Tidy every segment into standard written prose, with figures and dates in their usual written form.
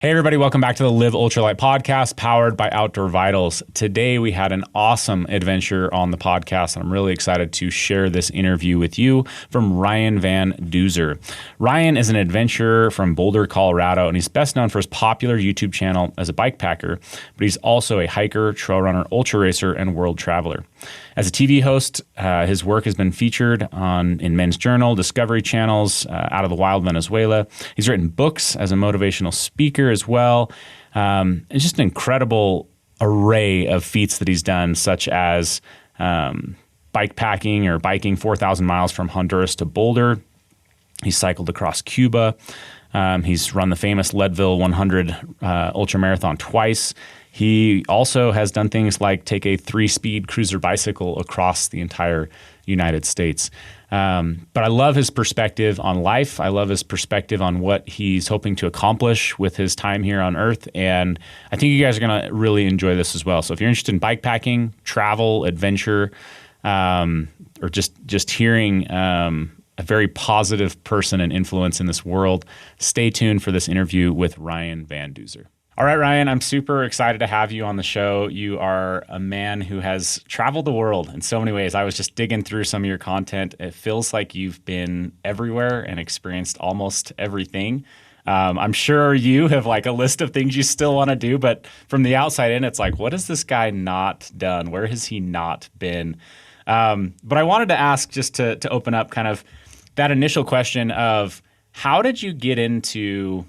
Hey everybody, welcome back to the Live Ultralight podcast powered by Outdoor Vitals. Today we had an awesome adventure on the podcast and I'm really excited to share this interview with you from Ryan Van Duzer. Ryan is an adventurer from Boulder, Colorado, and he's best known for his popular YouTube channel as a bikepacker, but he's also a hiker, trail runner, ultra racer, and world traveler. As a TV host, his work has been featured in Men's Journal, Discovery channels, out of the Wild Venezuela. He's written books as a motivational speaker as well. It's just an incredible array of feats that he's done, such as bike packing or biking 4,000 miles from Honduras to Boulder. He's cycled across Cuba. He's run the famous Leadville 100 ultramarathon twice. He also has done things like take a 3-speed cruiser bicycle across the entire United States. But I love his perspective on life. I love his perspective on what he's hoping to accomplish with his time here on Earth. And I think you guys are going to really enjoy this as well. So if you're interested in bikepacking, travel, adventure, or just hearing a very positive person and influence in this world, stay tuned for this interview with Ryan Van Duzer. All right, Ryan, I'm super excited to have you on the show. You are a man who has traveled the world in so many ways. I was just digging through some of your content. It feels like you've been everywhere and experienced almost everything. I'm sure you have like a list of things you still want to do, but from the outside in, it's like, what has this guy not done? Where has he not been? But I wanted to ask, just to open up kind of that initial question of how did you get into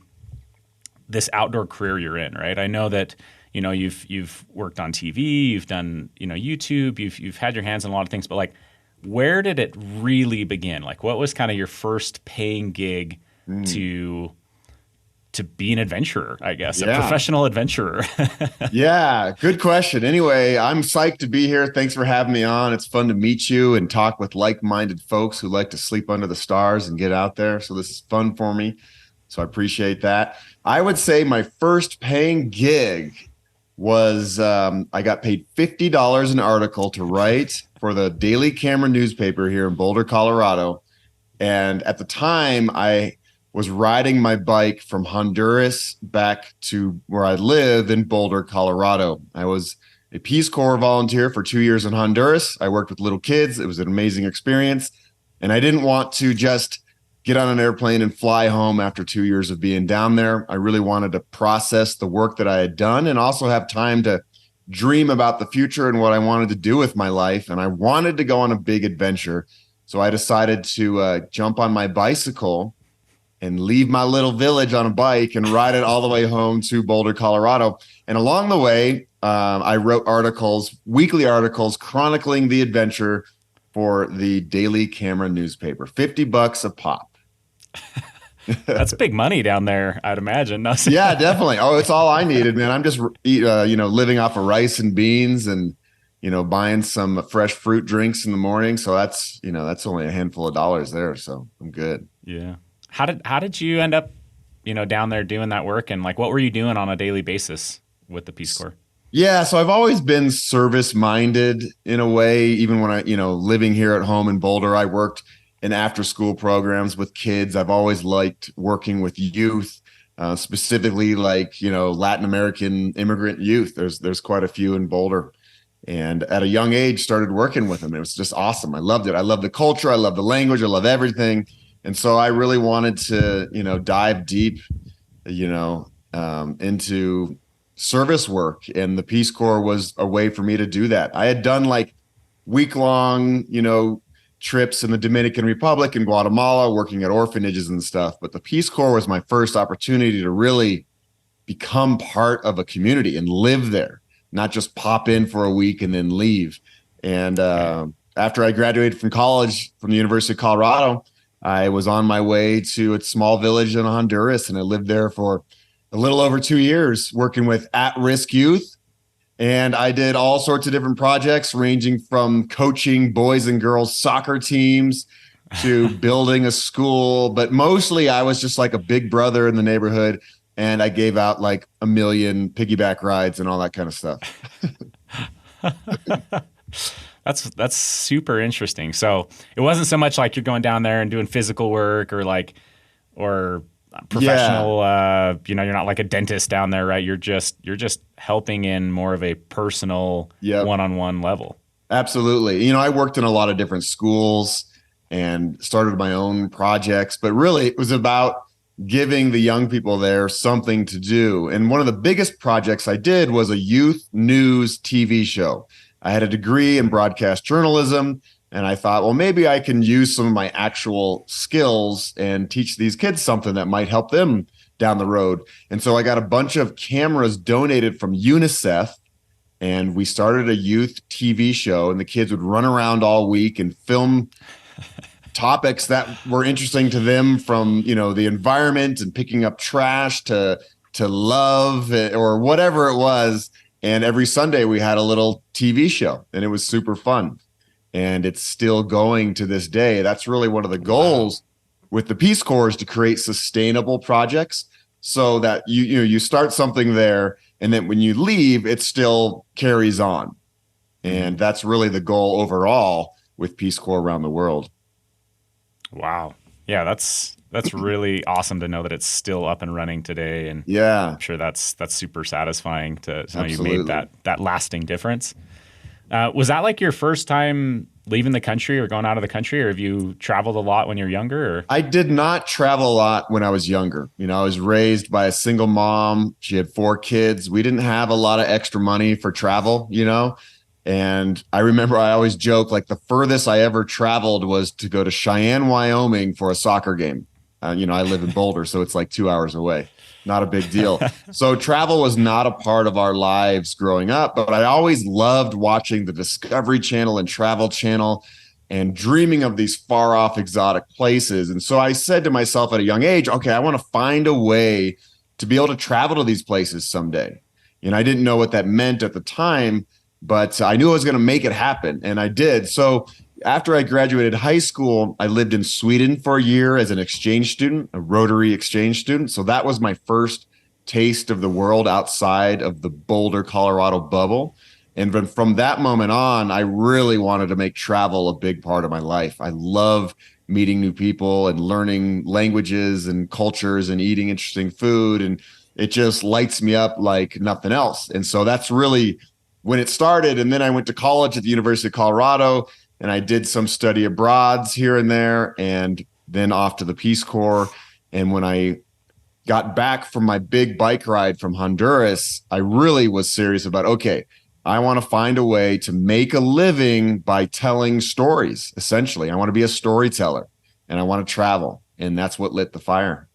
this outdoor career you're in, right? I know that, you've worked on TV, you've done, YouTube, you've had your hands in a lot of things, but like, where did it really begin? Like, what was kind of your first paying gig to be an adventurer, I guess, a professional adventurer? Yeah, good question. Anyway, I'm psyched to be here. Thanks for having me on. It's fun to meet you and talk with like-minded folks who like to sleep under the stars and get out there. So this is fun for me. So I appreciate that. I would say my first paying gig was I got paid $50 an article to write for the Daily Camera newspaper here in Boulder, Colorado. And at the time, I was riding my bike from Honduras back to where I live in Boulder, Colorado. I was a Peace Corps volunteer for 2 years in Honduras. I worked with little kids. It was an amazing experience. And I didn't want to just get on an airplane and fly home after 2 years of being down there. I really wanted to process the work that I had done and also have time to dream about the future and what I wanted to do with my life. And I wanted to go on a big adventure. So I decided to jump on my bicycle and leave my little village on a bike and ride it all the way home to Boulder, Colorado. And along the way, I wrote weekly articles chronicling the adventure for the Daily Camera newspaper. $50 a pop. That's big money down there, I'd imagine. Yeah, definitely. Oh, it's all I needed, man. I'm just, living off of rice and beans and, buying some fresh fruit drinks in the morning. So that's only a handful of dollars there. So I'm good. Yeah. How did you end up, down there doing that work? And like, what were you doing on a daily basis with the Peace Corps? Yeah, so I've always been service minded in a way. Even when I, living here at home in Boulder, I worked in after school programs with kids. I've always liked working with youth, specifically like, Latin American immigrant youth. There's quite a few in Boulder. And at a young age, started working with them. It was just awesome. I loved it. I love the culture. I love the language. I love everything. And so I really wanted to, dive deep, into service work. And the Peace Corps was a way for me to do that. I had done like week-long, trips in the Dominican Republic and Guatemala, working at orphanages and stuff. But the Peace Corps was my first opportunity to really become part of a community and live there, not just pop in for a week and then leave. And after I graduated from college from the University of Colorado, I was on my way to a small village in Honduras, and I lived there for a little over 2 years working with at-risk youth. And I did all sorts of different projects, ranging from coaching boys and girls soccer teams to building a school. But mostly I was just like a big brother in the neighborhood, and I gave out like 1 million piggyback rides and all that kind of stuff. That's super interesting. So it wasn't so much like you're going down there and doing physical work or Yeah. professional, you're not like a dentist down there, right? You're just helping in more of a personal Yep. one-on-one level. Absolutely. I worked in a lot of different schools and started my own projects, but really it was about giving the young people there something to do. And one of the biggest projects I did was a youth news TV show. I had a degree in broadcast journalism, and I thought, well, maybe I can use some of my actual skills and teach these kids something that might help them down the road. And so I got a bunch of cameras donated from UNICEF, and we started a youth TV show, and the kids would run around all week and film topics that were interesting to them, from, the environment and picking up trash to love or whatever it was. And every Sunday we had a little TV show, and it was super fun. And it's still going to this day. That's really one of the goals with the Peace Corps, is to create sustainable projects so that you start something there, and then when you leave, it still carries on. And that's really the goal overall with Peace Corps around the world. Wow. Yeah, that's really awesome to know that it's still up and running today. And yeah, I'm sure that's super satisfying to know you Absolutely. made that lasting difference. Was that like your first time leaving the country or going out of the country, or have you traveled a lot when you're younger? Or? I did not travel a lot when I was younger. I was raised by a single mom. She had 4 kids. We didn't have a lot of extra money for travel, And I remember I always joke, like, the furthest I ever traveled was to go to Cheyenne, Wyoming for a soccer game. I live in Boulder, so it's like 2 hours away. Not a big deal. So travel was not a part of our lives growing up, but I always loved watching the Discovery Channel and Travel Channel and dreaming of these far off exotic places. And so I said to myself at a young age, okay, I want to find a way to be able to travel to these places someday. I didn't know what that meant at the time, but I knew I was going to make it happen, and I did. So after I graduated high school, I lived in Sweden for a year as an exchange student, a Rotary exchange student. So that was my first taste of the world outside of the Boulder, Colorado bubble. And from that moment on, I really wanted to make travel a big part of my life. I love meeting new people and learning languages and cultures and eating interesting food. And it just lights me up like nothing else. And so that's really when it started. And then I went to college at the University of Colorado, and I did some study abroads here and there, and then off to the Peace Corps. And when I got back from my big bike ride from Honduras, I really was serious about, okay, I want to find a way to make a living by telling stories. Essentially, I want to be a storyteller, and I want to travel. And that's what lit the fire.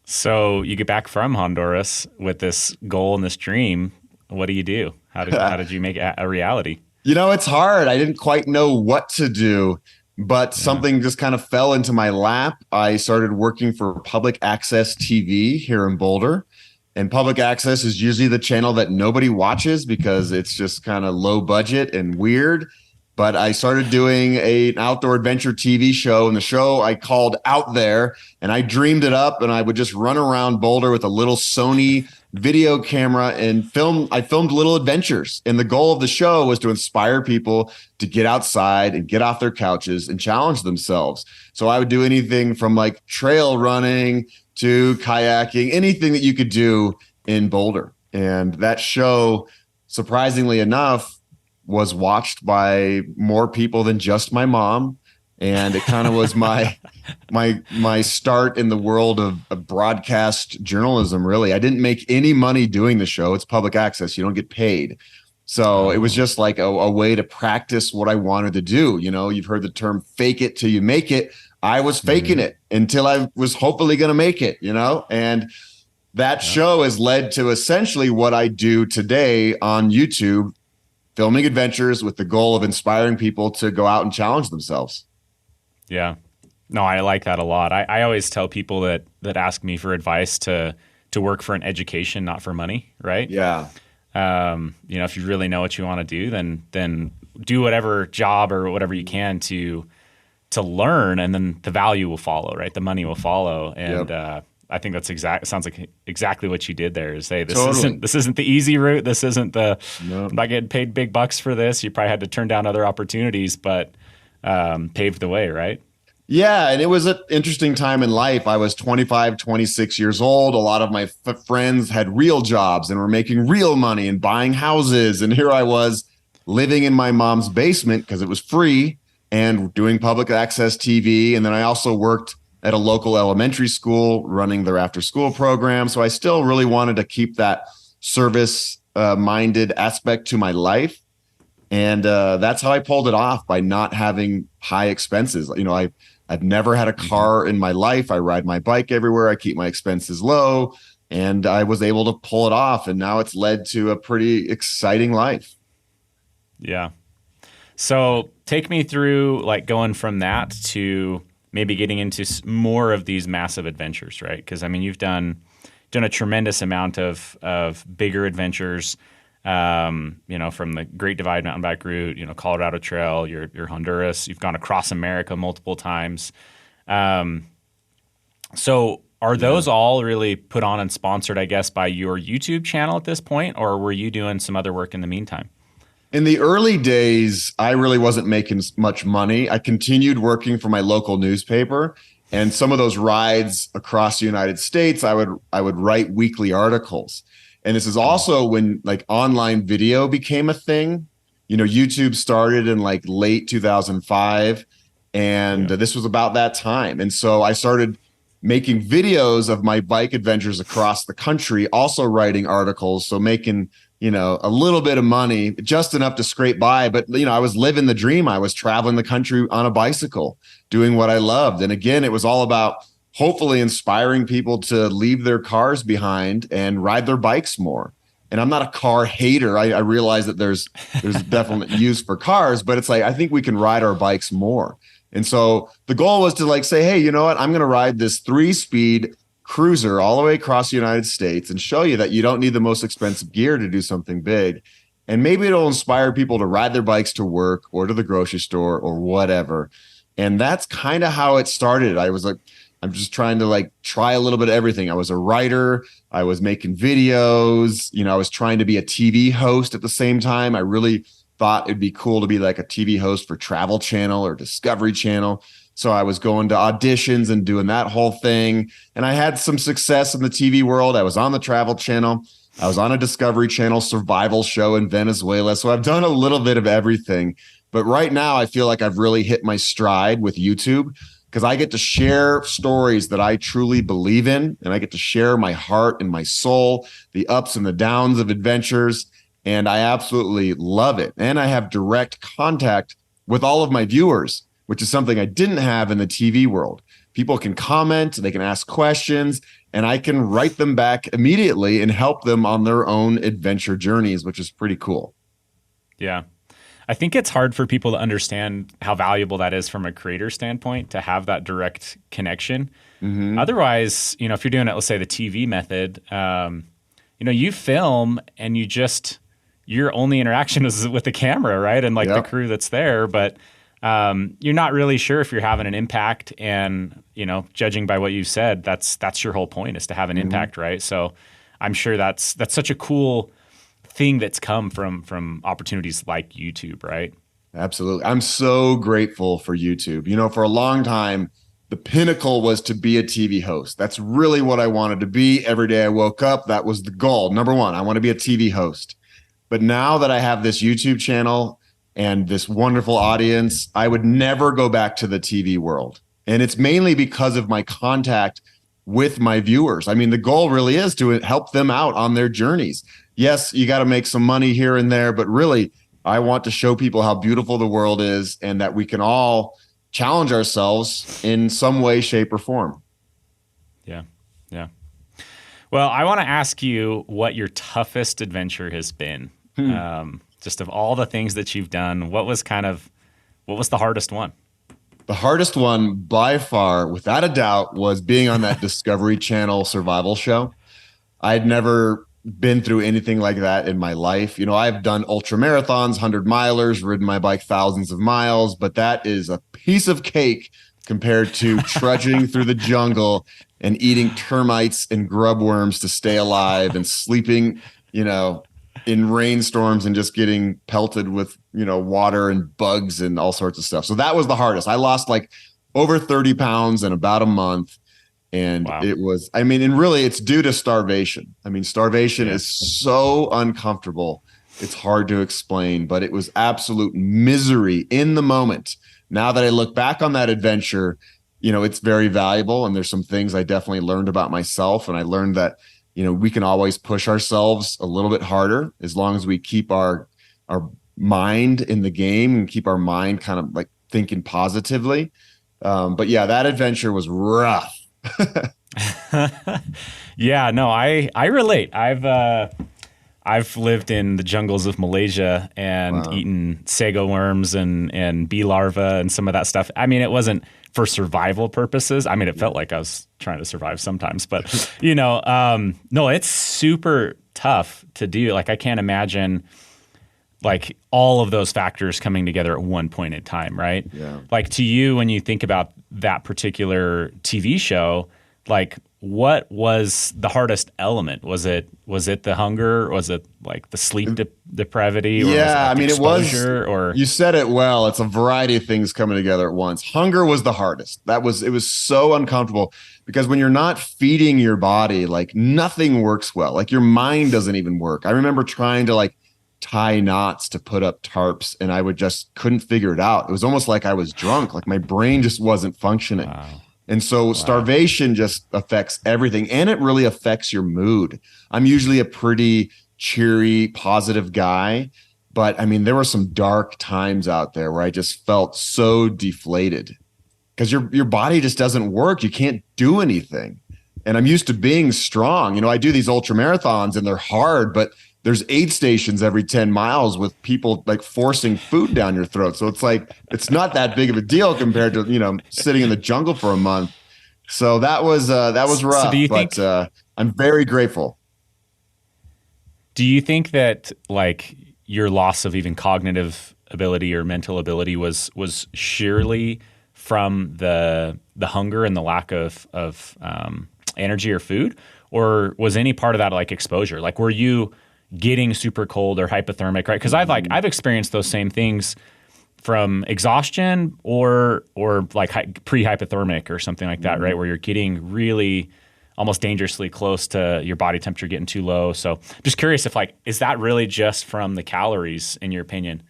So you get back from Honduras with this goal and this dream. What do you do? How did you make it a reality? It's hard. I didn't quite know what to do, but something just kind of fell into my lap. I started working for public access TV here in Boulder. And public access is usually the channel that nobody watches because it's just kind of low budget and weird. But I started doing an outdoor adventure TV show, and the show I called Out There, and I dreamed it up, and I would just run around Boulder with a little Sony video camera and I filmed little adventures. And the goal of the show was to inspire people to get outside and get off their couches and challenge themselves. So I would do anything from like trail running to kayaking, anything that you could do in Boulder. And that show, surprisingly enough, was watched by more people than just my mom. And it kind of was my start in the world of broadcast journalism, really. I didn't make any money doing the show. It's public access. You don't get paid. So it was just like a way to practice what I wanted to do. You've heard the term fake it till you make it. I was faking it until I was hopefully going to make it, and that show has led to essentially what I do today on YouTube, filming adventures with the goal of inspiring people to go out and challenge themselves. Yeah. No, I like that a lot. I always tell people that ask me for advice to work for an education, not for money, right? Yeah. If you really know what you want to do, then do whatever job or whatever you can to learn, and then the value will follow, right? The money will follow. And I think that's sounds like exactly what you did there, is say, this isn't the easy route. This isn't I'm not getting paid big bucks for this. You probably had to turn down other opportunities, but paved the way, right? Yeah, and it was an interesting time in life. I was 25, 26 years old. A lot of my friends had real jobs and were making real money and buying houses. And here I was living in my mom's basement because it was free and doing public access TV. And then I also worked at a local elementary school running their after school program. So I still really wanted to keep that service minded aspect to my life. And that's how I pulled it off by not having high expenses. I've never had a Mm-hmm. car in my life. I ride my bike everywhere. I keep my expenses low, and I was able to pull it off. And now it's led to a pretty exciting life. Yeah. So take me through like going from that to maybe getting into more of these massive adventures, right? Because I mean, you've done a tremendous amount of bigger adventures. From the Great Divide mountain bike route, Colorado Trail, your Honduras. You've gone across America multiple times. So are those all really put on and sponsored, I guess, by your YouTube channel at this point, or were you doing some other work in the meantime? In the early days, I really wasn't making much money. I continued working for my local newspaper, and some of those rides across the United States, I would write weekly articles. And this is also when like online video became a thing. YouTube started in like late 2005, and this was about that time. And so I started making videos of my bike adventures across the country, also writing articles, so making a little bit of money, just enough to scrape by. But, I was living the dream. I was traveling the country on a bicycle, doing what I loved. And again, it was all about hopefully inspiring people to leave their cars behind and ride their bikes more. And I'm not a car hater. I realize that there's definite use for cars, but it's like, I think we can ride our bikes more. And so the goal was to like say, hey, you know what? I'm going to ride this 3-speed cruiser all the way across the United States and show you that you don't need the most expensive gear to do something big. And maybe it'll inspire people to ride their bikes to work or to the grocery store or whatever. And that's kind of how it started. I was like, I'm just trying to like try a little bit of everything. I was a writer. I was making videos. I was trying to be a TV host at the same time. I really thought it'd be cool to be like a TV host for Travel Channel or Discovery Channel. So I was going to auditions and doing that whole thing. And I had some success in the TV world. I was on the Travel Channel. I was on a Discovery Channel survival show in Venezuela. So I've done a little bit of everything. But right now, I feel like I've really hit my stride with YouTube because I get to share stories that I truly believe in. And I get to share my heart and my soul, the ups and the downs of adventures. And I absolutely love it. And I have direct contact with all of my viewers, which is something I didn't have in the TV world. People can comment, they can ask questions, and I can write them back immediately and help them on their own adventure journeys, which is pretty cool. Yeah. I think it's hard for people to understand how valuable that is from a creator standpoint to have that direct connection. Mm-hmm. Otherwise, if you're doing it, let's say the TV method, you film and your only interaction is with the camera, right? And like the crew that's there, but you're not really sure if you're having an impact. And, judging by what you've said, that's your whole point, is to have an impact, right? So I'm sure that's such a cool thing that's come from opportunities like YouTube, right? Absolutely. I'm so grateful for YouTube. For a long time, the pinnacle was to be a TV host. That's really what I wanted to be. Every day I woke up, that was the goal. Number one, I want to be a TV host. But now that I have this YouTube channel and this wonderful audience, I would never go back to the TV world. And it's mainly because of my contact with my viewers. I mean, the goal really is to help them out on their journeys. Yes, you got to make some money here and there, but really, I want to show people how beautiful the world is and that we can all challenge ourselves in some way, shape, or form. Yeah. Yeah. Well, I want to ask you what your toughest adventure has been. Just of all the things that you've done, what was the hardest one? The hardest one by far, without a doubt, was being on that Discovery Channel survival show. I'd never been through anything like that in my life. I've done ultra marathons, 100-milers, ridden my bike thousands of miles, but that is a piece of cake compared to trudging through the jungle and eating termites and grub worms to stay alive and sleeping, in rainstorms and just getting pelted with, water and bugs and all sorts of stuff. So that was the hardest. I lost like over 30 pounds in about a month. And Wow. it was, I mean, and really it's due to starvation. I mean, starvation is so uncomfortable. It's hard to explain, but it was absolute misery in the moment. Now that I look back on that adventure, it's very valuable. And there's some things I definitely learned about myself. And I learned that, we can always push ourselves a little bit harder as long as we keep our mind in the game and keep our mind kind of like thinking positively. But yeah, that adventure was rough. Yeah, no, I relate. I've lived in the jungles of Malaysia and eaten sago worms and bee larvae and some of that stuff. I mean, it wasn't for survival purposes. I mean, it felt like I was trying to survive sometimes, but no, it's super tough to do. Like, I can't imagine like all of those factors coming together at one point in time, right? Yeah. Like, to you, when you think about that particular TV show, like, what was the hardest element? Was it the hunger? Was it like the sleep depravity? Or was it like I mean, exposure? Or you said it well. It's a variety of things coming together at once. Hunger was the hardest. It was so uncomfortable because when you're not feeding your body, like nothing works well. Like your mind doesn't even work. I remember trying to like tie knots to put up tarps and I couldn't figure it out. It was almost like I was drunk. Like my brain just wasn't functioning. wow. And so starvation just affects everything and it really affects your mood. I'm usually a pretty cheery, positive guy, but I mean, there were some dark times out there where I just felt so deflated because your body just doesn't work. You can't do anything. And I'm used to being strong. I do these ultra marathons and they're hard, but there's aid stations every 10 miles with people like forcing food down your throat. So it's like, it's not that big of a deal compared to, sitting in the jungle for a month. So that was rough, So do you think, I'm very grateful. do you think that like your loss of even cognitive ability or mental ability was sheerly from the hunger and the lack of energy or food, or was any part of that like exposure? Like, were you getting super cold or hypothermic, right? Because I've experienced those same things from exhaustion or like pre-hypothermic or something like that, right? Where you're getting really almost dangerously close to your body temperature getting too low. So just curious if like, is that really just from the calories in your opinion?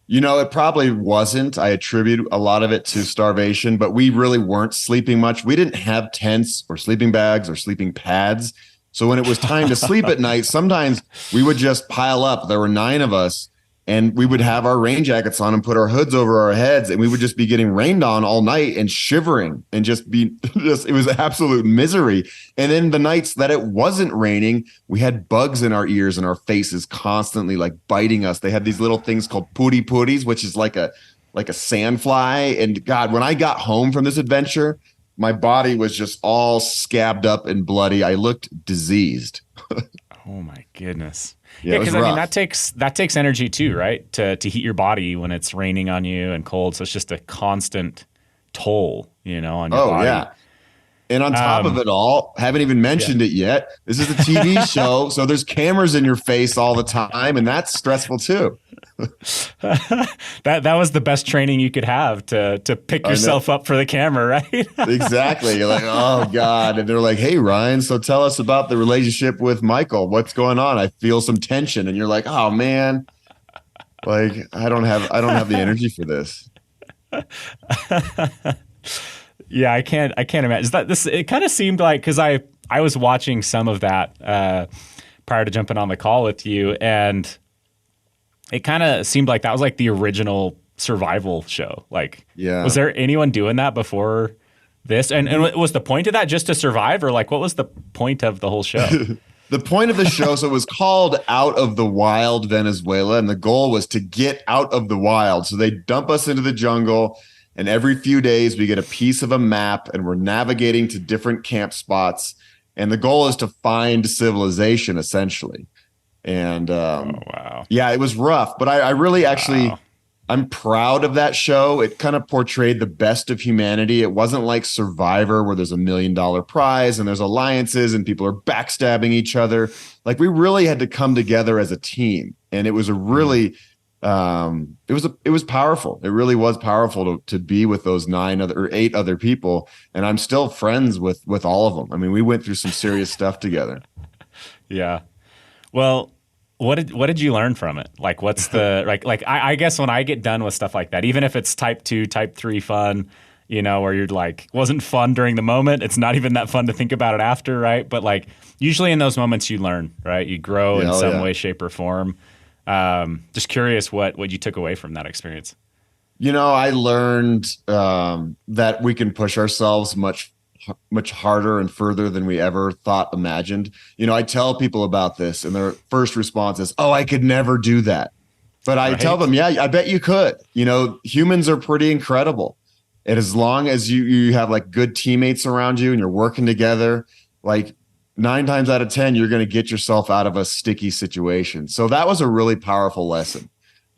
It probably wasn't. I attribute a lot of it to starvation, but we really weren't sleeping much. We didn't have tents or sleeping bags or sleeping pads. So when it was time to sleep at night, sometimes we would just pile up. There were 9 of us and we would have our rain jackets on and put our hoods over our heads. And we would just be getting rained on all night and shivering and it was absolute misery. And then the nights that it wasn't raining, we had bugs in our ears and our faces constantly like biting us. They had these little things called puri-puris, which is like a sandfly. And God, when I got home from this adventure, my body was just all scabbed up and bloody. I looked diseased. Oh my goodness. Yeah, because I mean that takes energy too, right? To heat your body when it's raining on you and cold. So it's just a constant toll, on your body. Yeah. And on top of it all, haven't even mentioned it yet. This is a TV show, so there's cameras in your face all the time, and that's stressful too. That was the best training you could have to pick yourself up for the camera, right? Exactly. You're like, oh God. And they're like, hey Ryan, so tell us about the relationship with Michael. What's going on? I feel some tension. And you're like, oh man, like I don't have the energy for this. Yeah, I can't imagine. It kind of seemed like, because I was watching some of that prior to jumping on the call with you, and it kind of seemed like that was like the original survival show. Like, was there anyone doing that before this? And was the point of that just to survive, or like what was the point of the whole show? The point of the show, so it was called Out of the Wild Venezuela, and the goal was to get out of the wild. So they dump us into the jungle, and every few days we get a piece of a map, and we're navigating to different camp spots. And the goal is to find civilization, essentially. And wow. Yeah, it was rough, but I really actually, I'm proud of that show. It kind of portrayed the best of humanity. It wasn't like Survivor where there's $1 million prize and there's alliances and people are backstabbing each other. Like we really had to come together as a team. And it was a really it was powerful. It really was powerful to be with those 8 other people. And I'm still friends with all of them. I mean, we went through some serious stuff together. Yeah. Well, what did you learn from it? Like, what's the I guess when I get done with stuff like that, even if it's type 2, type 3 fun, where you're like, wasn't fun during the moment, it's not even that fun to think about it after, right? But like, usually in those moments you learn, right? You grow in some way, shape, or form. Just curious what you took away from that experience. I learned that we can push ourselves much harder and further than we ever thought imagined. I tell people about this and their first response is, "Oh, I could never do that." But I tell them, "Yeah, I bet you could." Humans are pretty incredible. And as long as you have like good teammates around you and you're working together, like 9 times out of 10, you're going to get yourself out of a sticky situation. So that was a really powerful lesson,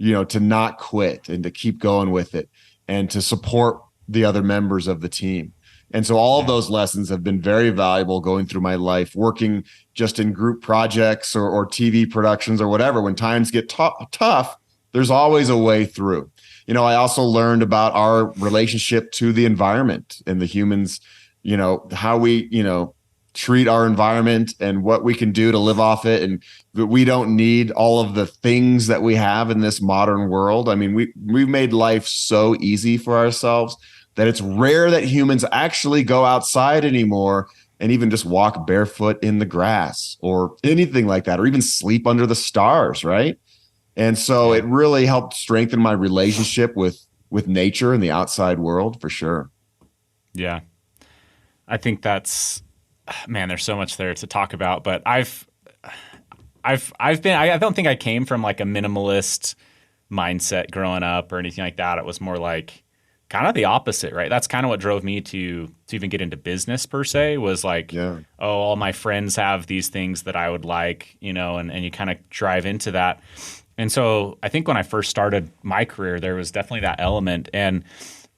to not quit and to keep going with it and to support the other members of the team. And so all of those lessons have been very valuable going through my life, working just in group projects or TV productions or whatever. When times get tough, there's always a way through. I also learned about our relationship to the environment and the humans, how we, treat our environment and what we can do to live off it. And that we don't need all of the things that we have in this modern world. I mean, we've made life so easy for ourselves that it's rare that humans actually go outside anymore and even just walk barefoot in the grass or anything like that, or even sleep under the stars, right? And so it really helped strengthen my relationship with nature and the outside world for sure. Yeah. I think that's, man, there's so much there to talk about, but I don't think I came from like a minimalist mindset growing up or anything like that. It was more like kind of the opposite, right? That's kind of what drove me to even get into business per se, was like, all my friends have these things that I would like, and you kind of drive into that. And so I think when I first started my career, there was definitely that element. And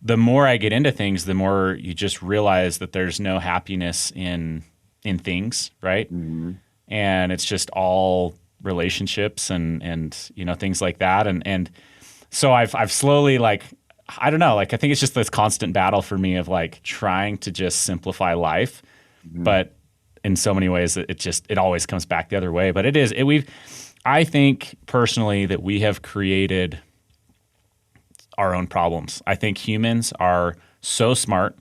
the more I get into things, the more you just realize that there's no happiness in things, right? Mm-hmm. And it's just all relationships and things like that. And so I've slowly, like, I don't know, like, I think it's just this constant battle for me of like trying to just simplify life. Mm-hmm. But in so many ways, it always comes back the other way. But I think personally that we have created our own problems. I think humans are so smart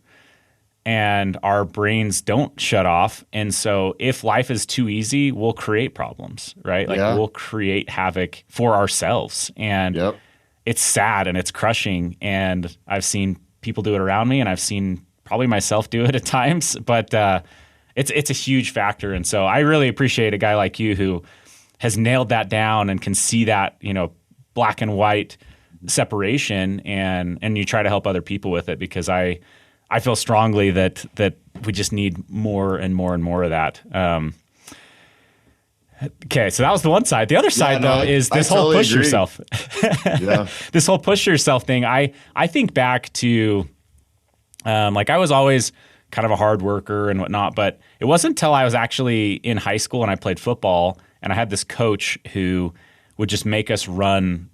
and our brains don't shut off. And so if life is too easy, we'll create problems, right? Like we'll create havoc for ourselves. And it's sad and it's crushing. And I've seen people do it around me and I've seen probably myself do it at times, but it's a huge factor. And so I really appreciate a guy like you who has nailed that down and can see that, black and white separation and you try to help other people with it, because I feel strongly that we just need more and more and more of that. Okay, so that was the one side. The other side, is this whole push yourself. This whole push yourself thing. I think back to like I was always kind of a hard worker and whatnot, but it wasn't until I was actually in high school and I played football and I had this coach who would just make us run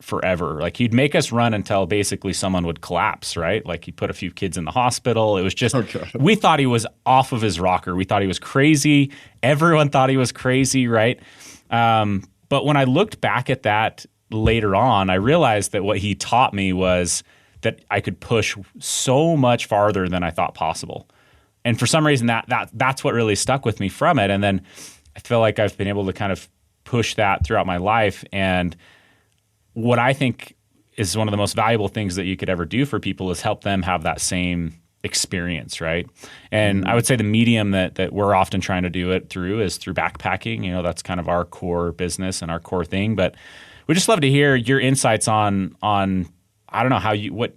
forever. Like he'd make us run until basically someone would collapse, right? Like he put a few kids in the hospital. It was just, we thought he was off of his rocker. We thought he was crazy. Everyone thought he was crazy, right? But when I looked back at that later on, I realized that what he taught me was that I could push so much farther than I thought possible. And for some reason that's what really stuck with me from it. And then I feel like I've been able to kind of push that throughout my life. And what I think is one of the most valuable things that you could ever do for people is help them have that same experience, right? And I would say the medium that we're often trying to do it through is through backpacking. That's kind of our core business and our core thing. But we'd just love to hear your insights on I don't know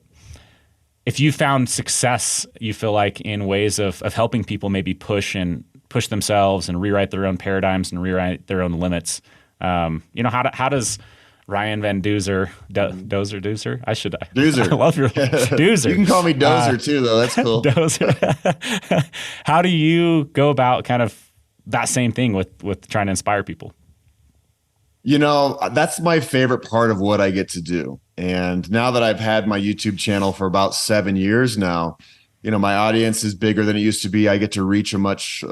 if you found success, you feel like, in ways of helping people maybe push themselves and rewrite their own paradigms and rewrite their own limits. How does Ryan Van Duzer, Duzer? Duzer. I love your Duzer. You can call me Dozer too, though. That's cool. Dozer. How do you go about kind of that same thing with trying to inspire people? That's my favorite part of what I get to do. And now that I've had my YouTube channel for about 7 years now, my audience is bigger than it used to be. I get to reach a much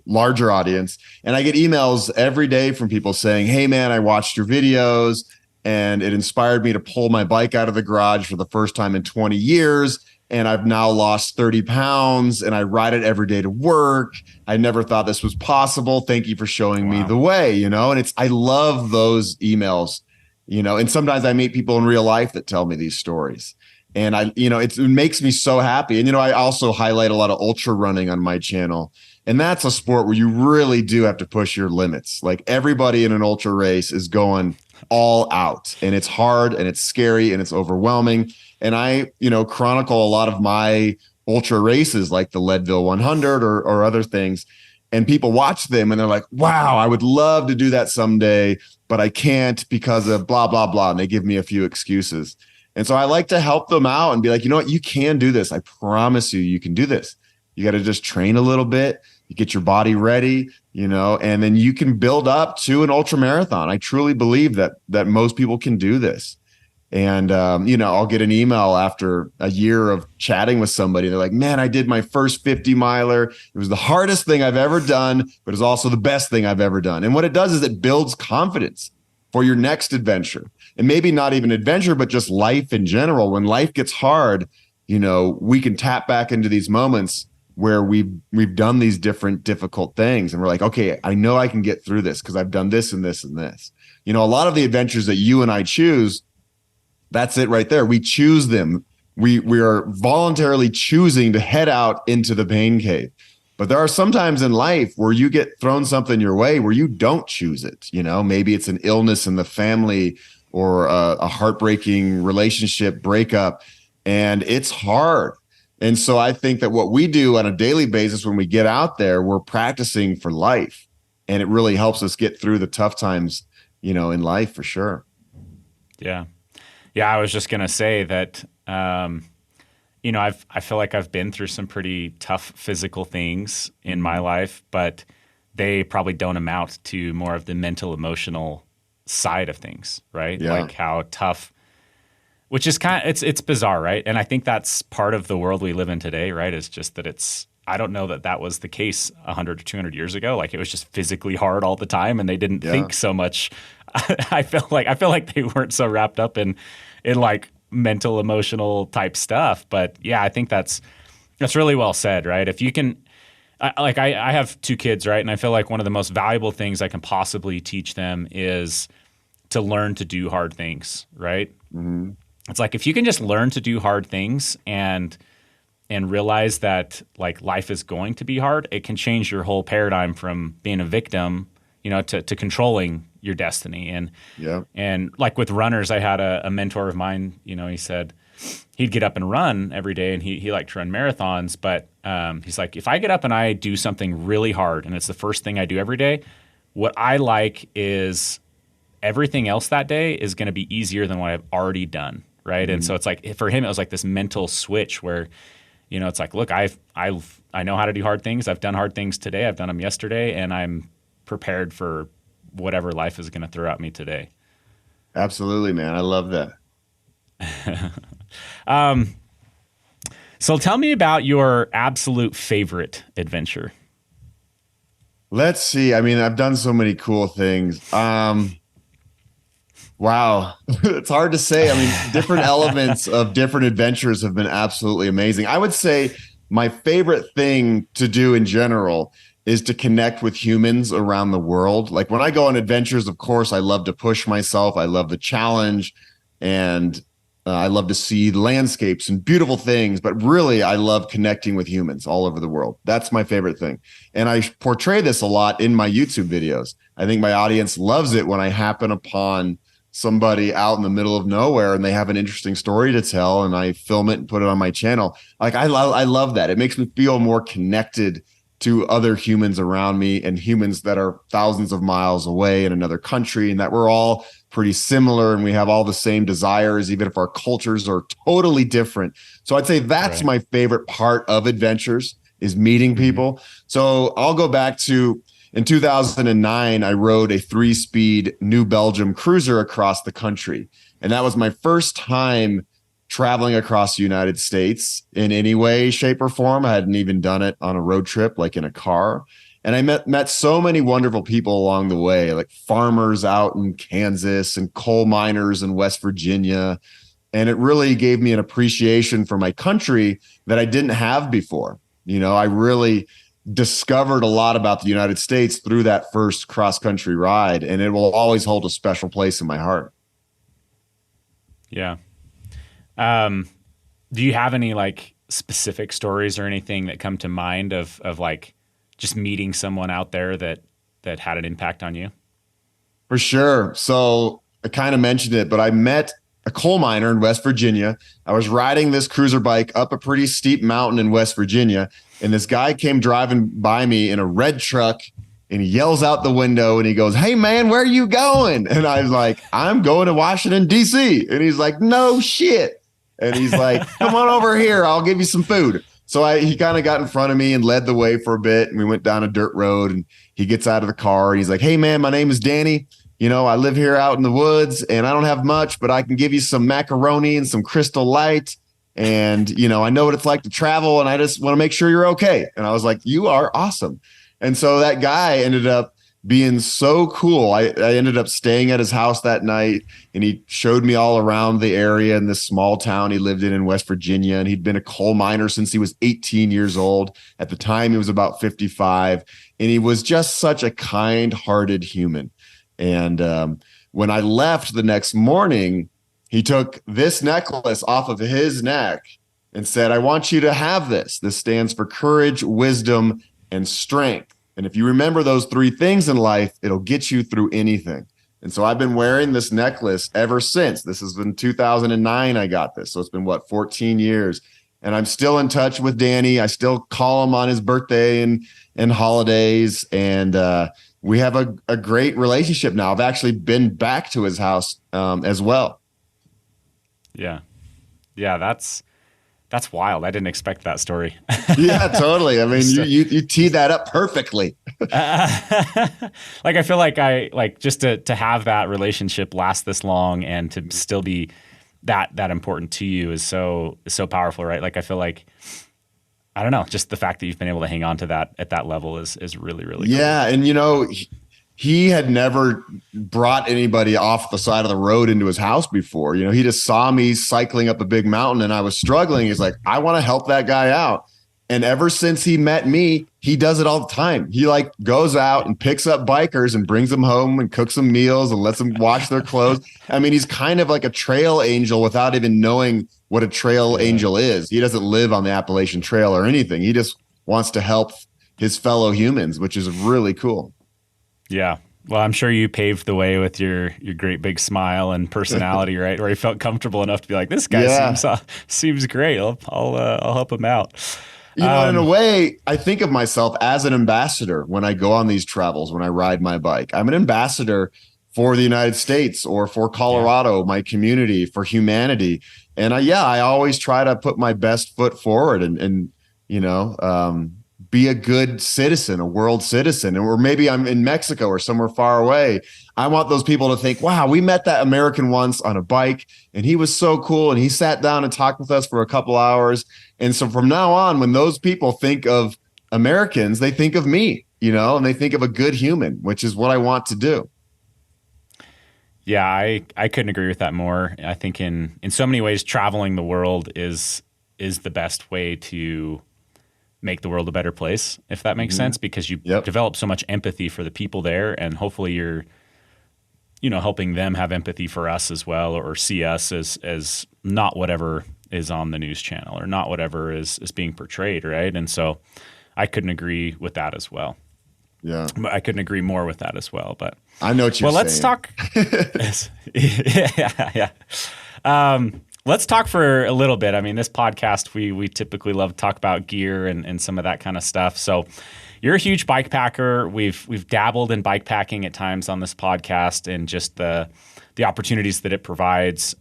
larger audience. And I get emails every day from people saying, hey, man, I watched your videos and it inspired me to pull my bike out of the garage for the first time in 20 years. And I've now lost 30 pounds and I ride it every day to work. I never thought this was possible. Thank you for showing me the way, and I love those emails, and sometimes I meet people in real life that tell me these stories. And it makes me so happy. And, I also highlight a lot of ultra running on my channel. And that's a sport where you really do have to push your limits. Like everybody in an ultra race is going all out, and it's hard and it's scary and it's overwhelming. And I, chronicle a lot of my ultra races like the Leadville 100 or other things. And people watch them and they're like, wow, I would love to do that someday, but I can't because of blah, blah, blah. And they give me a few excuses. And so I like to help them out and be like, you know what, you can do this. I promise you can do this. You got to just train a little bit. You get your body ready, and then you can build up to an ultra marathon. I truly believe that most people can do this. And, I'll get an email after a year of chatting with somebody. They're like, man, I did my first 50 miler. It was the hardest thing I've ever done, but it's also the best thing I've ever done. And what it does is it builds confidence for your next adventure. And maybe not even adventure, but just life in general. When life gets hard, we can tap back into these moments where we've done these different difficult things. And we're like, okay, I know I can get through this because I've done this and this and this. A lot of the adventures that you and I choose, that's it right there. We choose them. We are voluntarily choosing to head out into the pain cave. But there are some times in life where you get thrown something your way where you don't choose it. Maybe it's an illness in the family or a heartbreaking relationship breakup, and it's hard. And so I think that what we do on a daily basis when we get out there, we're practicing for life, and it really helps us get through the tough times, in life for sure. Yeah. Yeah, I was just going to say that, I feel like I've been through some pretty tough physical things in my life, but they probably don't amount to more of the mental, emotional side of things, right? Yeah. Like how tough, which is it's bizarre, right? And I think that's part of the world we live in today, right? It's just that I don't know that was the case 100 or 200 years ago. Like it was just physically hard all the time and they didn't think so much. I feel like they weren't so wrapped up in like mental, emotional type stuff. But yeah, I think that's really well said, right? If you can, I have 2 kids, right? And I feel like one of the most valuable things I can possibly teach them is to learn to do hard things, right? Mm-hmm. It's like if you can just learn to do hard things and realize that like life is going to be hard, it can change your whole paradigm from being a victim, to controlling your destiny. And like with runners, I had a mentor of mine, he said he'd get up and run every day and he liked to run marathons. But he's like, if I get up and I do something really hard and it's the first thing I do every day, what I like is everything else that day is going to be easier than what I've already done. Right. Mm-hmm. And so it's like, for him, it was like this mental switch where, it's like, look, I know how to do hard things. I've done hard things today. I've done them yesterday, and I'm prepared for whatever life is going to throw at me today. Absolutely, man. I love that. So tell me about your absolute favorite adventure. Let's see. I mean, I've done so many cool things. Wow. It's hard to say. I mean, different elements of different adventures have been absolutely amazing. I would say my favorite thing to do in general is to connect with humans around the world. Like when I go on adventures, of course, I love to push myself. I love the challenge, and I love to see landscapes and beautiful things. But really, I love connecting with humans all over the world. That's my favorite thing. And I portray this a lot in my YouTube videos. I think my audience loves it when I happen upon somebody out in the middle of nowhere and they have an interesting story to tell, and I film it and put it on my channel. Like I love that. It makes me feel more connected to other humans around me and humans that are thousands of miles away in another country, and that we're all pretty similar and we have all the same desires, even if our cultures are totally different. So I'd say that's my favorite part of adventures is meeting people. So I'll go back to, in 2009, I rode a 3-speed New Belgium cruiser across the country. And that was my first time traveling across the United States in any way, shape, or form. I hadn't even done it on a road trip, like in a car. And I met so many wonderful people along the way, like farmers out in Kansas and coal miners in West Virginia. And it really gave me an appreciation for my country that I didn't have before. I really discovered a lot about the United States through that first cross-country ride, and it will always hold a special place in my heart. Yeah. Do you have any like specific stories or anything that come to mind of like just meeting someone out there that had an impact on you? For sure. So I kind of mentioned it, but I met a coal miner in West Virginia. I was riding this cruiser bike up a pretty steep mountain in West Virginia, and this guy came driving by me in a red truck, and he yells out the window and he goes, "Hey man, where are you going?" And I was like, "I'm going to Washington, DC." And he's like, "No shit." And he's like, "Come on over here. I'll give you some food." So he kind of got in front of me and led the way for a bit. And we went down a dirt road, and he gets out of the car and he's like, "Hey man, my name is Danny. I live here out in the woods and I don't have much, but I can give you some macaroni and some Crystal Light. And, I know what it's like to travel, and I just want to make sure you're okay." And I was like, "You are awesome." And so that guy ended up being so cool. I ended up staying at his house that night, and he showed me all around the area in this small town he lived in West Virginia. And he'd been a coal miner since he was 18 years old. At the time, he was about 55. And he was just such a kind-hearted human. And when I left the next morning, he took this necklace off of his neck and said, "I want you to have this. This stands for courage, wisdom, and strength. And if you remember those 3 things in life, it'll get you through anything." And so I've been wearing this necklace ever since. This has been 2009 I got this. So it's been 14 years. And I'm still in touch with Danny. I still call him on his birthday and holidays. And we have a great relationship now. I've actually been back to his house as well. Yeah. Yeah, that's wild. I didn't expect that story. Yeah, totally. I mean, you teed that up perfectly. Like, I feel like just to have that relationship last this long and to still be that important to you is so powerful, right? Like, I feel like, I don't know, just the fact that you've been able to hang on to that at that level is really, really cool. Yeah. And, he had never brought anybody off the side of the road into his house before. He just saw me cycling up a big mountain and I was struggling. He's like, "I want to help that guy out." And ever since he met me, he does it all the time. He goes out and picks up bikers and brings them home and cooks them meals and lets them wash their clothes. I mean, he's kind of like a trail angel without even knowing what a trail angel is. He doesn't live on the Appalachian Trail or anything. He just wants to help his fellow humans, which is really cool. Yeah. Well, I'm sure you paved the way with your great big smile and personality, right? Where he felt comfortable enough to be like, "This guy seems great. I'll help him out." In a way, I think of myself as an ambassador when I go on these travels, when I ride my bike. I'm an ambassador for the United States or for Colorado, my community, for humanity. And I always try to put my best foot forward and be a good citizen, a world citizen. Or maybe I'm in Mexico or somewhere far away. I want those people to think, "Wow, we met that American once on a bike and he was so cool. And he sat down and talked with us for a couple hours." And so from now on, when those people think of Americans, they think of me, and they think of a good human, which is what I want to do. Yeah, I couldn't agree with that more. I think in so many ways, traveling the world is the best way to make the world a better place, if that makes sense, because you develop so much empathy for the people there, and hopefully you're, helping them have empathy for us as well, or see us as not whatever is on the news channel or not whatever is being portrayed, right? And so I couldn't agree with that as well. Yeah. But I couldn't agree more with that as well. But I know what you're saying. Well, let's talk. Yeah. Let's talk for a little bit. I mean, this podcast, we typically love to talk about gear and some of that kind of stuff. So you're a huge bike packer. We've dabbled in bike packing at times on this podcast and just the opportunities that it provides.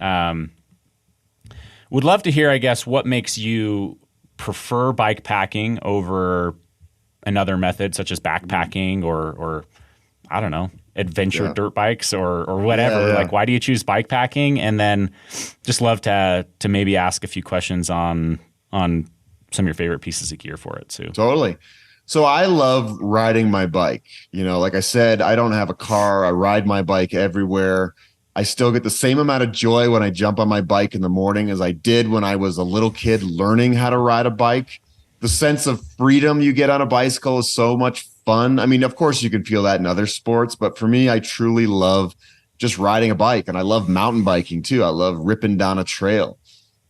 Would love to hear, I guess, what makes you prefer bike packing over another method such as backpacking or I don't know, adventure dirt bikes or whatever. Like, why do you choose bikepacking? And then just love to maybe ask a few questions on some of your favorite pieces of gear for it too. Totally. So I love riding my bike. Like I said, I don't have a car. I ride my bike everywhere. I still get the same amount of joy when I jump on my bike in the morning as I did when I was a little kid learning how to ride a bike. The sense of freedom you get on a bicycle is so much fun. I mean, of course you can feel that in other sports, but for me, I truly love just riding a bike, and I love mountain biking too. I love ripping down a trail.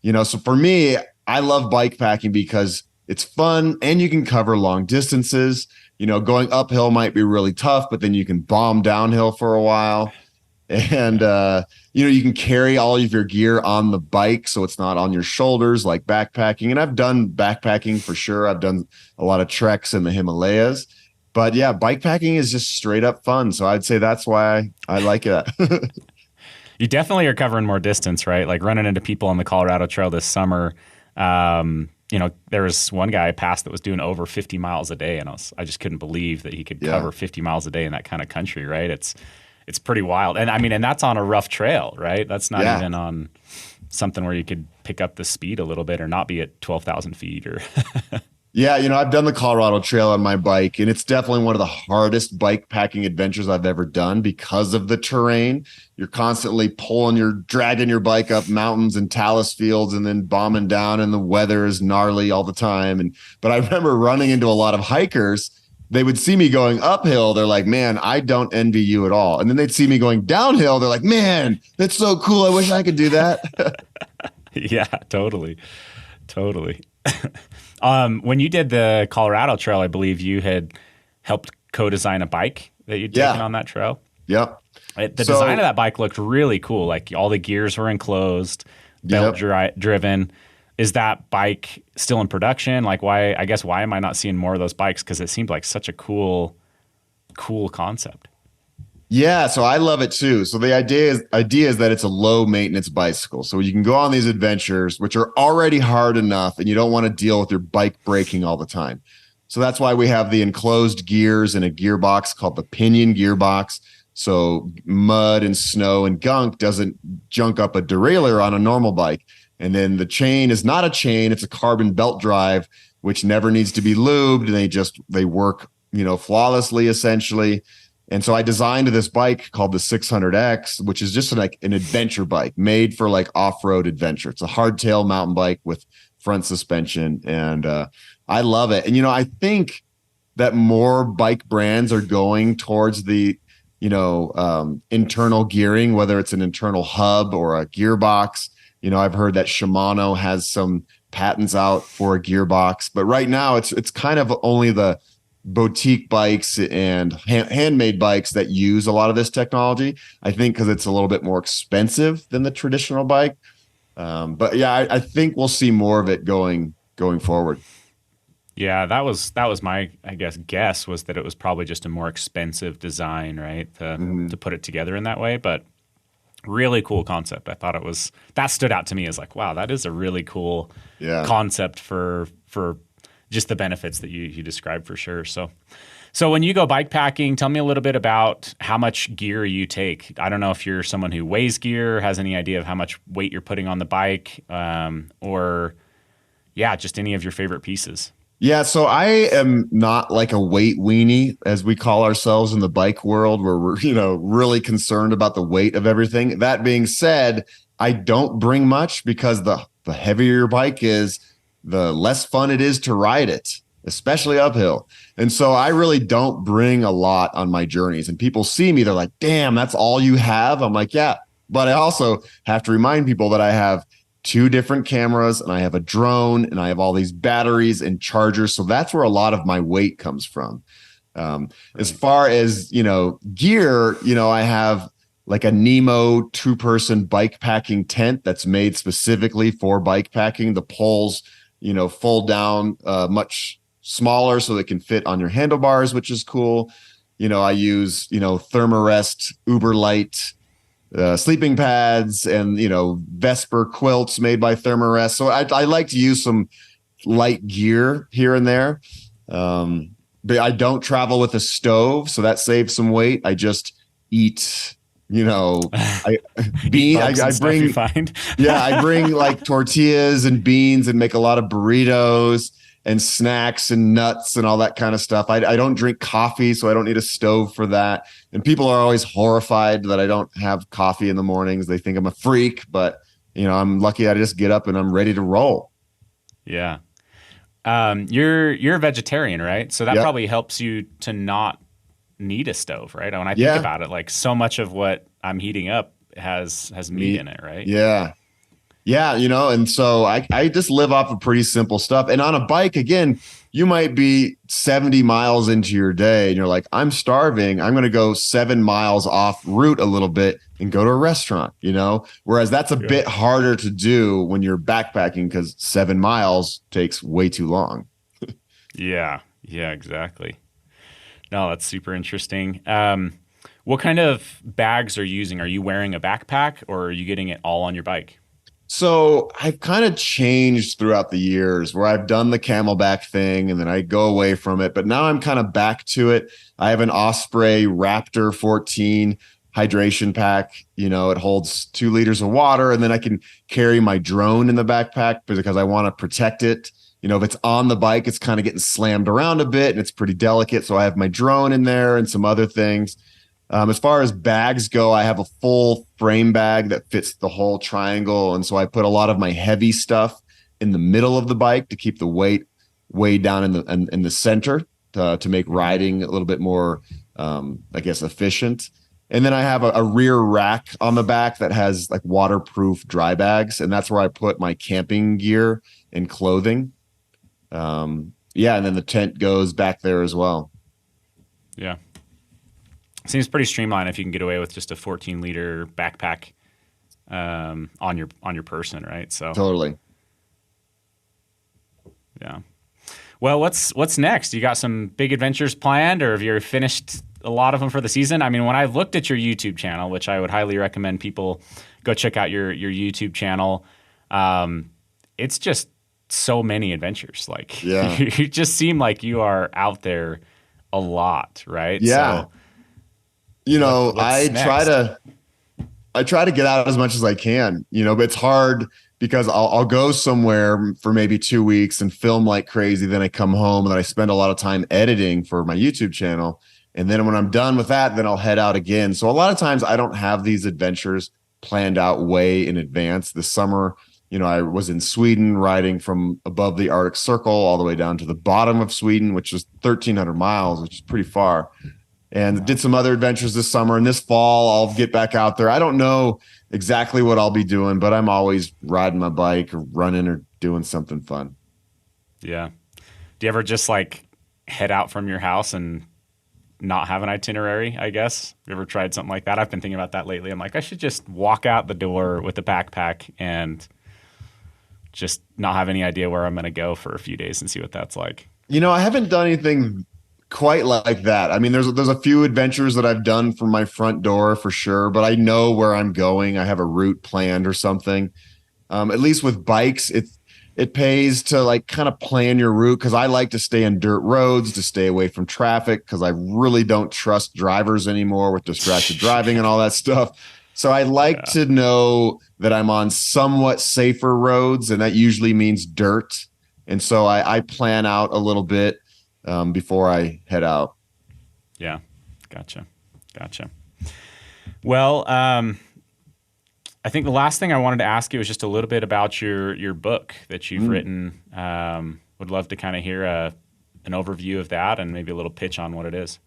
So for me, I love bike packing because it's fun and you can cover long distances. Going uphill might be really tough, but then you can bomb downhill for a while. And, you can carry all of your gear on the bike, so it's not on your shoulders like backpacking. And I've done backpacking for sure. I've done a lot of treks in the Himalayas. But yeah, bikepacking is just straight up fun. So I'd say that's why I like it. You definitely are covering more distance, right? Like running into people on the Colorado Trail this summer. There was one guy I passed that was doing over 50 miles a day, and I just couldn't believe that he could cover 50 miles a day in that kind of country, right? It's pretty wild. And I mean, and that's on a rough trail, right? That's not even on something where you could pick up the speed a little bit or not be at 12,000 feet or. Yeah, I've done the Colorado Trail on my bike, and it's definitely one of the hardest bike packing adventures I've ever done because of the terrain. You're constantly dragging your bike up mountains and talus fields and then bombing down, and the weather is gnarly all the time. But I remember running into a lot of hikers. They would see me going uphill. They're like, man, I don't envy you at all. And then they'd see me going downhill. They're like, man, that's so cool. I wish I could do that. Yeah, totally. When you did the Colorado Trail, I believe you had helped co-design a bike that you'd taken on that trail. Yep. The design of that bike looked really cool. Like all the gears were enclosed, belt driven. Is that bike still in production? Like why am I not seeing more of those bikes? Because it seemed like such a cool concept. Yeah, so I love it too. So the idea is that it's a low maintenance bicycle. So you can go on these adventures, which are already hard enough, and you don't want to deal with your bike breaking all the time. So that's why we have the enclosed gears in a gearbox called the pinion gearbox. So mud and snow and gunk doesn't junk up a derailleur on a normal bike. And then the chain is not a chain, it's a carbon belt drive, which never needs to be lubed. And they work, flawlessly essentially. And so I designed this bike called the 600X, which is just like an adventure bike made for like off-road adventure. It's a hardtail mountain bike with front suspension, and I love it. And I think that more bike brands are going towards the internal gearing, whether it's an internal hub or a gearbox. I've heard that Shimano has some patents out for a gearbox, but right now it's kind of only the boutique bikes and handmade bikes that use a lot of this technology, I think, because it's a little bit more expensive than the traditional bike. But yeah, I think we'll see more of it going forward. Yeah, that was my, I guess was that it was probably just a more expensive design, right? To put it together in that way, but really cool concept. I thought that stood out to me as like, wow, that is a really cool concept for just the benefits that you described for sure. So when you go bike packing, tell me a little bit about how much gear you take. I don't know if you're someone who weighs gear, has any idea of how much weight you're putting on the bike, or just any of your favorite pieces. Yeah, so I am not like a weight weenie, as we call ourselves in the bike world, where we're, really concerned about the weight of everything. That being said, I don't bring much because the heavier your bike is, the less fun it is to ride it, especially uphill. And so I really don't bring a lot on my journeys. And people see me, they're like, damn, that's all you have? I'm like, yeah. But I also have to remind people that I have 2 different cameras, and I have a drone, and I have all these batteries and chargers. So that's where a lot of my weight comes from. As far as, gear, I have like a Nemo 2-person bike packing tent that's made specifically for bike packing. The poles, fold down much smaller so they can fit on your handlebars, which is cool. I use, Thermarest Uberlight sleeping pads and, Vesper quilts made by Thermarest. So I like to use some light gear here and there. but I don't travel with a stove, so that saves some weight. I just eat, I Eat bean. bugs I and stuff you bring, find. yeah, I bring like tortillas and beans and make a lot of burritos and snacks and nuts and all that kind of stuff. I don't drink coffee, so I don't need a stove for that. And people are always horrified that I don't have coffee in the mornings. They think I'm a freak, but I'm lucky I just get up and I'm ready to roll. Yeah. You're a vegetarian, right? So that Yep. probably helps you to not need a stove, right? When I think Yeah. about it, like so much of what I'm heating up has meat in it, right? Yeah. Yeah, and so I just live off of pretty simple stuff. And on a bike, again, you might be 70 miles into your day and you're like, I'm starving. I'm going to go 7 miles off route a little bit and go to a restaurant, whereas that's a bit harder to do when you're backpacking because 7 miles takes way too long. Yeah. Yeah, exactly. No, that's super interesting. What kind of bags are you using? Are you wearing a backpack or are you getting it all on your bike? So I've kind of changed throughout the years where I've done the camelback thing and then I go away from it. But now I'm kind of back to it. I have an Osprey Raptor 14 hydration pack. It holds 2 liters of water, and then I can carry my drone in the backpack because I want to protect it. If it's on the bike, it's kind of getting slammed around a bit and it's pretty delicate. So I have my drone in there and some other things. As far as bags go, I have a full frame bag that fits the whole triangle. And so I put a lot of my heavy stuff in the middle of the bike to keep the weight way down in the center to make riding a little bit more, I guess, efficient. And then I have a rear rack on the back that has like waterproof dry bags. And that's where I put my camping gear and clothing. Yeah. And then the tent goes back there as well. Yeah. Seems pretty streamlined if you can get away with just a 14-liter backpack on your person, right? So Totally. yeah. Well, what's next? You got some big adventures planned, or have you finished a lot of them for the season? I mean, when I looked at your YouTube channel, which I would highly recommend people go check out your YouTube channel, it's just so many adventures. Like, Yeah. you just seem like you are out there a lot, right? Yeah. So, I try to get out as much as I can, but it's hard because I'll go somewhere for maybe 2 weeks and film like crazy. Then I come home and then I spend a lot of time editing for my YouTube channel. And then when I'm done with that, then I'll head out again. So a lot of times I don't have these adventures planned out way in advance. This summer, I was in Sweden riding from above the Arctic Circle all the way down to the bottom of Sweden, which was 1,300 miles, which is pretty far. And did some other adventures this summer. And this fall, I'll get back out there. I don't know exactly what I'll be doing, but I'm always riding my bike or running or doing something fun. Yeah. Do you ever just like head out from your house and not have an itinerary, I guess? You ever tried something like that? I've been thinking about that lately. I'm like, I should just walk out the door with a backpack and just not have any idea where I'm going to go for a few days and see what that's like. I haven't done anything quite like that. I mean, there's a few adventures that I've done from my front door for sure, but I know where I'm going. I have a route planned or something. At least with bikes, it pays to like kind of plan your route because I like to stay on dirt roads to stay away from traffic because I really don't trust drivers anymore with distracted driving and all that stuff. So I like to know that I'm on somewhat safer roads, and that usually means dirt. And so I plan out a little bit before I head out. Yeah. Gotcha. Well, I think the last thing I wanted to ask you was just a little bit about your book that you've written. Would love to kind of hear an overview of that and maybe a little pitch on what it is.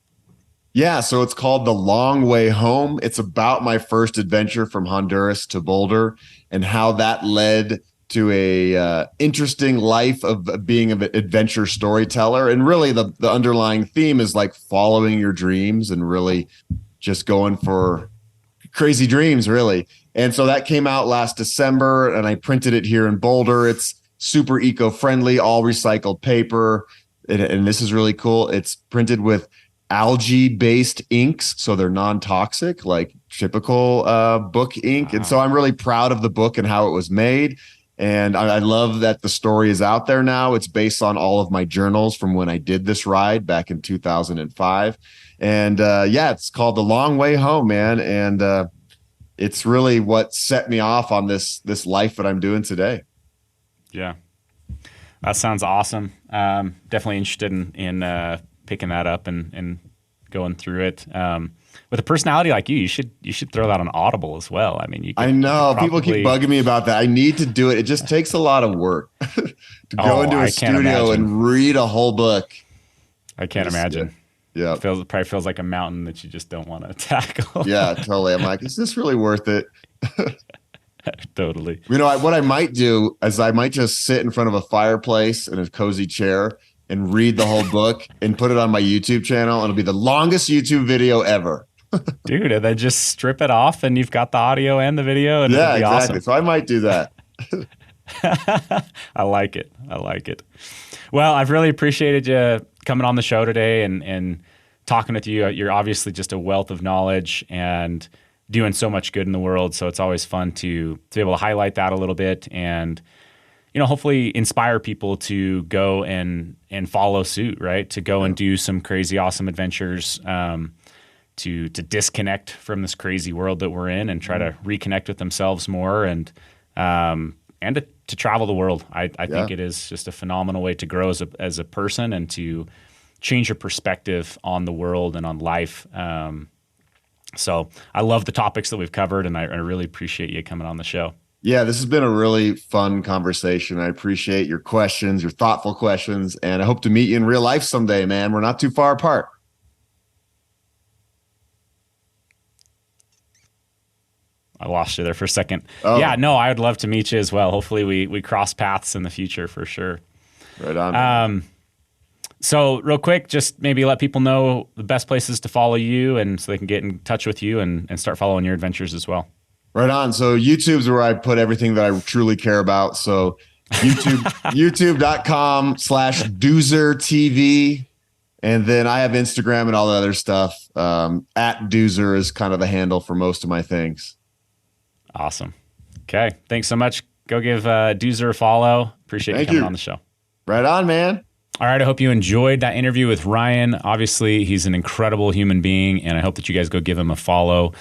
Yeah, so it's called The Long Way Home. It's about my first adventure from Honduras to Boulder and how that led to a interesting life of being an adventure storyteller. And really the underlying theme is like following your dreams and really just going for crazy dreams, really. And so that came out last December and I printed it here in Boulder. It's super eco-friendly, all recycled paper. And this is really cool. It's printed with algae-based inks, so they're non-toxic, like typical book ink. Wow. And so I'm really proud of the book and how it was made. And I love that the story is out there now. It's based on all of my journals from when I did this ride back in 2005. And yeah, it's called The Long Way Home, man. And it's really what set me off on this life that I'm doing today. Yeah. That sounds awesome. Definitely interested in picking that up and going through it. With a personality like you should throw that on Audible as well. I mean, I know people keep bugging me about that. I need to do it. It just takes a lot of work to go into a studio and read a whole book. I can't imagine. Yeah. It probably feels like a mountain that you just don't want to tackle. Yeah, totally. I'm like, is this really worth it? Totally. You know, what I might do is I might just sit in front of a fireplace in a cozy chair and read the whole book and put it on my YouTube channel. And it'll be the longest YouTube video ever. Dude, and then just strip it off and you've got the audio and the video. And yeah, it'll be exactly. Awesome. So I might do that. I like it. Well, I've really appreciated you coming on the show today and talking with you. You're obviously just a wealth of knowledge and doing so much good in the world. So it's always fun to be able to highlight that a little bit and, hopefully inspire people to go and follow suit, right? To go and do some crazy, awesome adventures, to disconnect from this crazy world that we're in and try to reconnect with themselves more and to travel the world. I think it is just a phenomenal way to grow as a person and to change your perspective on the world and on life. So I love the topics that we've covered, and I really appreciate you coming on the show. Yeah, this has been a really fun conversation. I appreciate your questions, your thoughtful questions, and I hope to meet you in real life someday, man. We're not too far apart. I lost you there for a second. Oh. Yeah, no, I would love to meet you as well. Hopefully we cross paths in the future for sure. Right on. So real quick, just maybe let people know the best places to follow you and so they can get in touch with you and start following your adventures as well. Right on. So YouTube's where I put everything that I truly care about. So youtube.com/Duzer TV. And then I have Instagram and all the other stuff. At Duzer is kind of the handle for most of my things. Awesome. Okay. Thanks so much. Go give Duzer a follow. Appreciate you coming on the show. Right on, man. All right. I hope you enjoyed that interview with Ryan. Obviously, he's an incredible human being, and I hope that you guys go give him a follow.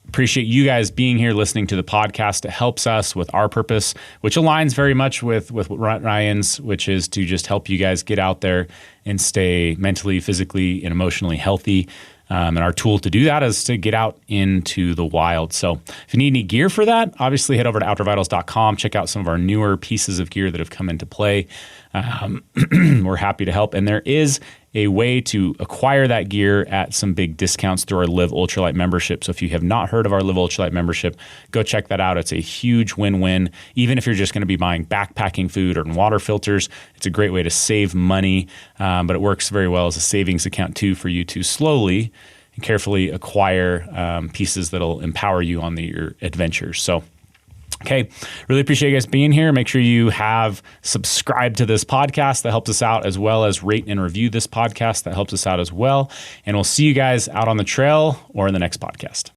Appreciate you guys being here listening to the podcast. It helps us with our purpose, which aligns very much with Ryan's, which is to just help you guys get out there and stay mentally, physically, and emotionally healthy. And our tool to do that is to get out into the wild. So if you need any gear for that, obviously head over to OutdoorVitals.com. Check out some of our newer pieces of gear that have come into play. We're happy to help. And there is a way to acquire that gear at some big discounts through our Live Ultralight membership. So if you have not heard of our Live Ultralight membership, go check that out. It's a huge win-win. Even if you're just going to be buying backpacking food or water filters, it's a great way to save money. But it works very well as a savings account too for you to slowly and carefully acquire pieces that'll empower you on your adventures. So okay. Really appreciate you guys being here. Make sure you have subscribed to this podcast. That helps us out, as well as rate and review this podcast. That helps us out as well. And we'll see you guys out on the trail or in the next podcast.